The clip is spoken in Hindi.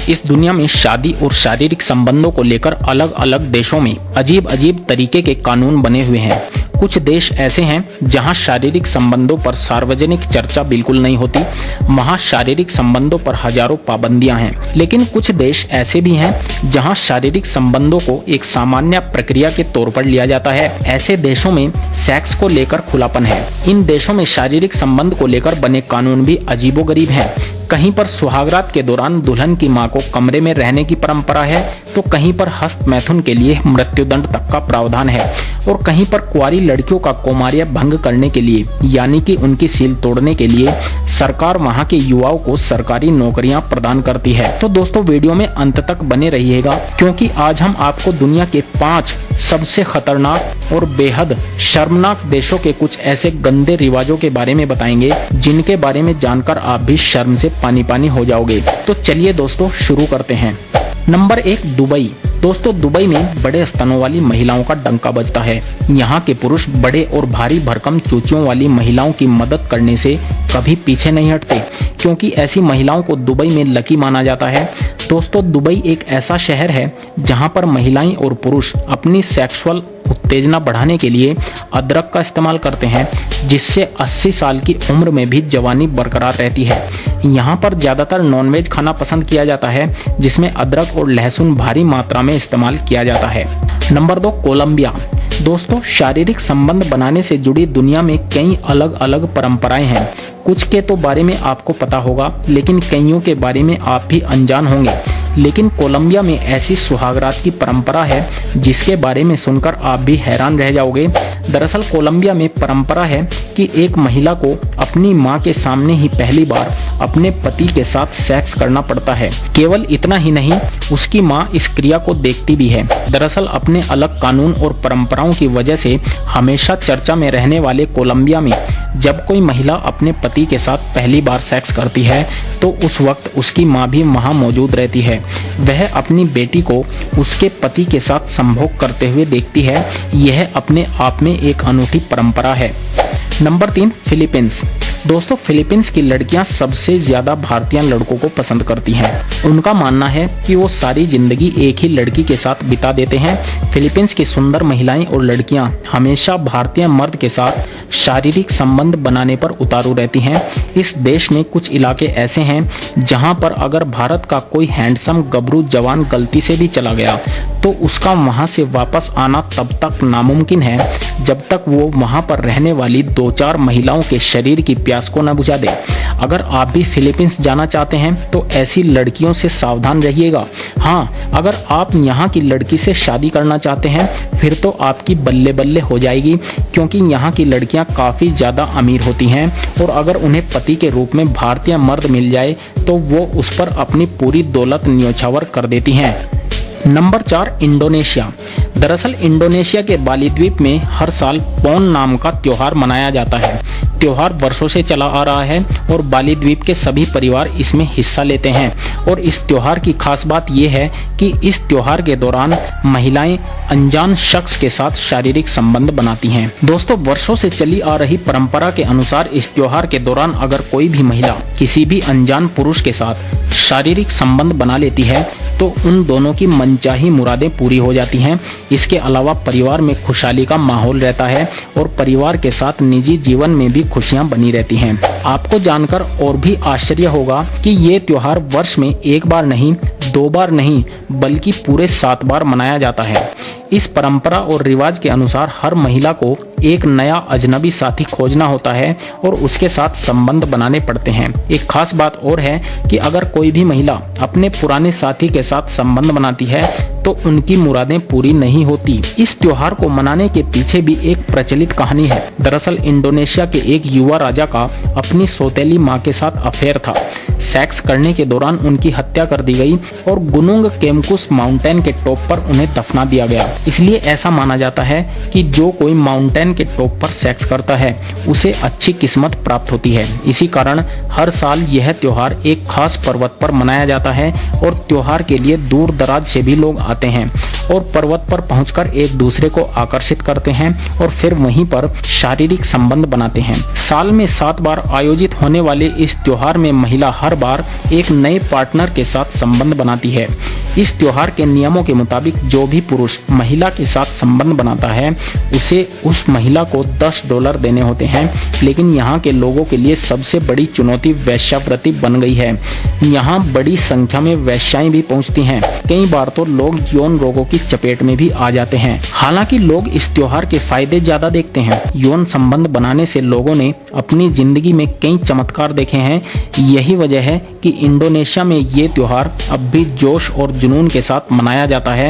इस दुनिया में शादी और शारीरिक संबंधों को लेकर अलग अलग देशों में अजीब अजीब तरीके के कानून बने हुए हैं। कुछ देश ऐसे हैं जहां शारीरिक संबंधों पर सार्वजनिक चर्चा बिल्कुल नहीं होती, वहां शारीरिक संबंधों पर हजारों पाबंदियां हैं। लेकिन कुछ देश ऐसे भी हैं जहां शारीरिक संबंधों को एक सामान्य प्रक्रिया के तौर पर लिया जाता है। ऐसे देशों में सेक्स को लेकर खुलापन है। इन देशों में शारीरिक संबंध को लेकर बने कानून भी अजीबोगरीब हैं। कहीं पर सुहागरात के दौरान दुल्हन की मां को कमरे में रहने की परंपरा है, तो कहीं पर हस्त मैथुन के लिए मृत्युदंड तक का प्रावधान है, और कहीं पर कुंवारी लड़कियों का कौमार्य भंग करने के लिए यानी कि उनकी सील तोड़ने के लिए सरकार वहां के युवाओं को सरकारी नौकरियां प्रदान करती है। तो दोस्तों वीडियो में अंत तक बने रहिएगा, क्योंकि आज हम आपको दुनिया के 5 सबसे खतरनाक और बेहद शर्मनाक देशों के कुछ ऐसे गंदे रिवाजों के बारे में बताएंगे जिनके बारे में जानकर आप भी शर्म से पानी पानी हो जाओगे। तो चलिए दोस्तों शुरू करते हैं। Number 1, Dubai. दोस्तों दुबई में बड़े स्तनों वाली महिलाओं का डंका बजता है। यहाँ के पुरुष बड़े और भारी भरकम चूचियों वाली महिलाओं की मदद करने से कभी पीछे नहीं हटते, क्योंकि ऐसी महिलाओं को दुबई में लकी माना जाता है। दोस्तों दुबई एक ऐसा शहर है जहाँ पर महिलाएं और पुरुष अपनी सेक्सुअल उत्तेजना बढ़ाने के लिए अदरक का इस्तेमाल करते हैं, जिससे 80 साल की उम्र में भी जवानी बरकरार रहती है। यहाँ पर ज्यादातर नॉनवेज खाना पसंद किया जाता है, जिसमें अदरक और लहसुन भारी मात्रा में इस्तेमाल किया जाता है। Number 2, Colombia. दोस्तों शारीरिक संबंध बनाने से जुड़ी दुनिया में कई अलग अलग परंपराएं हैं। कुछ के तो बारे में आपको पता होगा, लेकिन कईयों के बारे में आप भी अनजान होंगे। लेकिन कोलंबिया में ऐसी सुहागरात की परंपरा है जिसके बारे में सुनकर आप भी हैरान रह जाओगे। दरअसल कोलंबिया में परंपरा है कि एक महिला को अपनी मां के सामने ही पहली बार अपने पति के साथ सेक्स करना पड़ता है। केवल इतना ही नहीं, उसकी मां इस क्रिया को देखती भी है। दरअसल अपने अलग कानून और परंपराओं की वजह से हमेशा चर्चा में रहने वाले कोलंबिया में जब कोई महिला अपने पति के साथ पहली बार सेक्स करती है तो उस वक्त उसकी मां भी वहां मौजूद रहती है। वह अपनी बेटी को उसके पति के साथ संभोग करते हुए देखती है। यह अपने आप में एक अनूठी परंपरा है। Number 3, Philippines. दोस्तों फिलीपींस की लड़कियां सबसे ज्यादा भारतीय लड़कों को पसंद करती हैं। उनका मानना है कि वो सारी जिंदगी एक ही लड़की के साथ बिता देते हैं। फिलीपींस की सुंदर महिलाएं और लड़कियां हमेशा भारतीय मर्द के साथ शारीरिक संबंध बनाने पर उतारू रहती हैं। इस देश में कुछ इलाके ऐसे हैं जहां पर अगर भारत का कोई हैंडसम गबरू जवान गलती से भी चला गया तो उसका वहां से वापस आना तब तक नामुमकिन है जब तक वो वहां पर रहने वाली 2-4 महिलाओं के शरीर की प्यास को न बुझा दे। अगर आप भी फिलीपींस जाना चाहते हैं तो ऐसी लड़कियों से सावधान रहिएगा। हाँ, अगर आप यहाँ की लड़की से शादी करना चाहते हैं फिर तो आपकी बल्ले बल्ले हो जाएगी, क्योंकि यहाँ की लड़कियाँ काफी ज्यादा अमीर होती हैं और अगर उन्हें पति के रूप में भारतीय मर्द मिल जाए तो वो उस पर अपनी पूरी दौलत न्योछावर कर देती हैं। Number 4, Indonesia. दरअसल इंडोनेशिया के बाली द्वीप में हर साल पोन नाम का त्योहार मनाया जाता है। त्योहार वर्षों से चला आ रहा है और बाली द्वीप के सभी परिवार इसमें हिस्सा लेते हैं। और इस त्योहार की खास बात यह है कि इस त्योहार के दौरान महिलाएं अनजान शख्स के साथ शारीरिक संबंध बनाती हैं। दोस्तों वर्षों से चली आ रही परंपरा के अनुसार इस त्योहार के दौरान अगर कोई भी महिला किसी भी अनजान पुरुष के साथ शारीरिक संबंध बना लेती है तो उन दोनों की मनचाही मुरादें पूरी हो जाती हैं। इसके अलावा परिवार में खुशहाली का माहौल रहता है और परिवार के साथ निजी जीवन में भी खुशियां बनी रहती हैं। आपको जानकर और भी आश्चर्य होगा कि ये त्योहार वर्ष में एक बार नहीं, 2 बार नहीं, बल्कि पूरे 7 बार मनाया जाता है। इस परंपरा और रिवाज के अनुसार हर महिला को एक नया अजनबी साथी खोजना होता है और उसके साथ संबंध बनाने पड़ते हैं। एक खास बात और है कि अगर कोई भी महिला अपने पुराने साथी के साथ संबंध बनाती है तो उनकी मुरादें पूरी नहीं होती। इस त्योहार को मनाने के पीछे भी एक प्रचलित कहानी है। दरअसल इंडोनेशिया के एक युवा राजा का अपनी सौतेली मां के साथ अफेयर था। सेक्स करने के दौरान उनकी हत्या कर दी गई और गुनुंग केमकुस माउंटेन के टॉप पर उन्हें दफना दिया गया। इसलिए ऐसा माना जाता है कि जो कोई माउंटेन के टॉप पर सेक्स करता है उसे अच्छी किस्मत प्राप्त होती है। इसी कारण हर साल यह त्योहार एक खास पर्वत पर मनाया जाता है और त्योहार के लिए दूर दराज से भी लोग आते हैं। और पर्वत पर पहुंचकर एक दूसरे को आकर्षित करते हैं और फिर वहीं पर शारीरिक संबंध बनाते हैं। साल में 7 बार आयोजित होने वाले इस त्योहार में महिला हर बार एक नए पार्टनर के साथ संबंध बनाती है। इस त्योहार के नियमों के मुताबिक जो भी पुरुष महिला के साथ संबंध बनाता है उसे उस महिला को $10 देने होते हैं। लेकिन यहाँ के लोगों के लिए सबसे बड़ी चुनौती वेश्यावृत्ति बन गई है। यहाँ बड़ी संख्या में वेश्याएं भी पहुँचती हैं। कई बार तो लोग यौन रोगों की चपेट में भी आ जाते हैं। हालांकि लोग इस त्योहार के फायदे ज्यादा देखते हैं। यौन संबंध बनाने से लोगों ने अपनी जिंदगी में कई चमत्कार देखे हैं। यही वजह है कि इंडोनेशिया में ये त्योहार अब भी जोश और जुनून के साथ मनाया जाता है।